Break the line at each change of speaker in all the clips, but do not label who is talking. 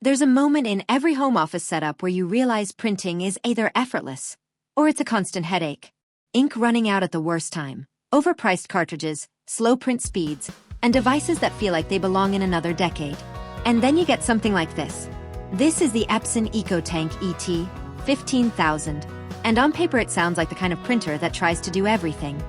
There's a moment in every home office setup where you realize printing is either effortless or it's a constant headache. Ink running out at the worst time, overpriced cartridges, slow print speeds, and devices that feel like they belong in another decade. And then you get something like this. This is the Epson EcoTank ET-15000, and on paper it sounds like the kind of printer that tries to do everything.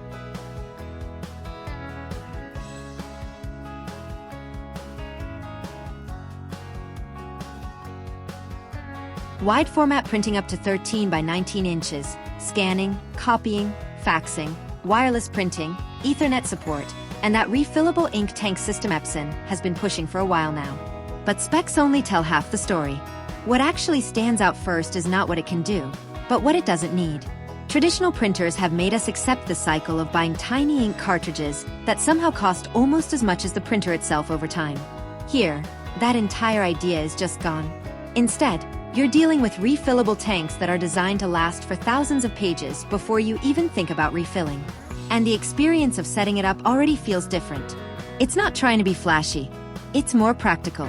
Wide format printing up to 13 by 19 inches, scanning, copying, faxing, wireless printing, Ethernet support, and that refillable ink tank system Epson has been pushing for a while now. But specs only tell half the story. What actually stands out first is not what it can do, but what it doesn't need. Traditional printers have made us accept the cycle of buying tiny ink cartridges that somehow cost almost as much as the printer itself over time. Here, that entire idea is just gone. Instead, you're dealing with refillable tanks that are designed to last for thousands of pages before you even think about refilling. And the experience of setting it up already feels different. It's not trying to be flashy. It's more practical.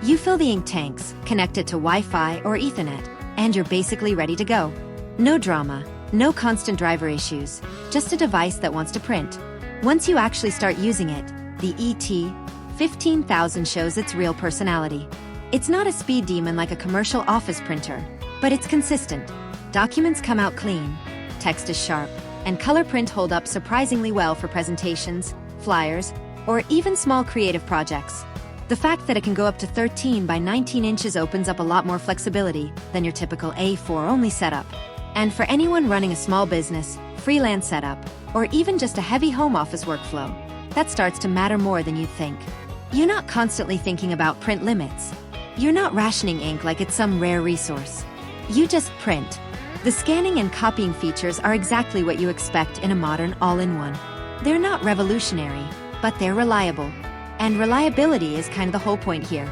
You fill the ink tanks, connect it to Wi-Fi or Ethernet, and you're basically ready to go. No drama, no constant driver issues, just a device that wants to print. Once you actually start using it, the ET-15000 shows its real personality. It's not a speed demon like a commercial office printer, but it's consistent. Documents come out clean, text is sharp, and color print hold up surprisingly well for presentations, flyers, or even small creative projects. The fact that it can go up to 13 by 19 inches opens up a lot more flexibility than your typical A4-only setup. And for anyone running a small business, freelance setup, or even just a heavy home office workflow, that starts to matter more than you'd think. You're not constantly thinking about print limits. You're not rationing ink like it's some rare resource. You just print. The scanning and copying features are exactly what you expect in a modern all-in-one. They're not revolutionary, but they're reliable. And reliability is kind of the whole point here.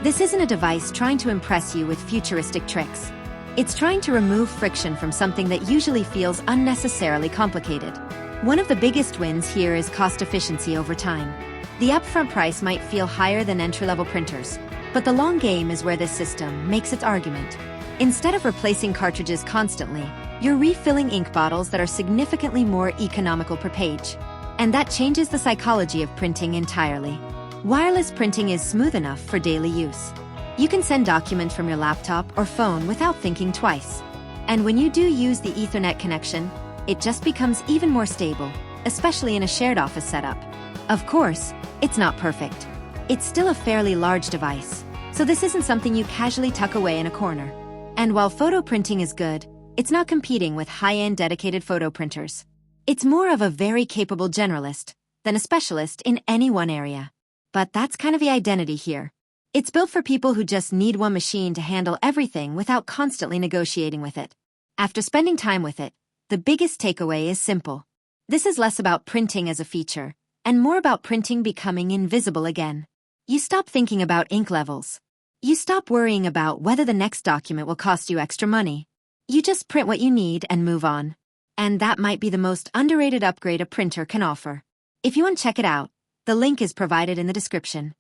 This isn't a device trying to impress you with futuristic tricks. It's trying to remove friction from something that usually feels unnecessarily complicated. One of the biggest wins here is cost efficiency over time. The upfront price might feel higher than entry-level printers, but the long game is where this system makes its argument. Instead of replacing cartridges constantly, you're refilling ink bottles that are significantly more economical per page. And that changes the psychology of printing entirely. Wireless printing is smooth enough for daily use. You can send documents from your laptop or phone without thinking twice. And when you do use the Ethernet connection, it just becomes even more stable, especially in a shared office setup. Of course, it's not perfect. It's still a fairly large device, so this isn't something you casually tuck away in a corner. And while photo printing is good, it's not competing with high-end dedicated photo printers. It's more of a very capable generalist than a specialist in any one area. But that's kind of the identity here. It's built for people who just need one machine to handle everything without constantly negotiating with it. After spending time with it, the biggest takeaway is simple. This is less about printing as a feature, and more about printing becoming invisible again. You stop thinking about ink levels. You stop worrying about whether the next document will cost you extra money. You just print what you need and move on. And that might be the most underrated upgrade a printer can offer. If you want to check it out, the link is provided in the description.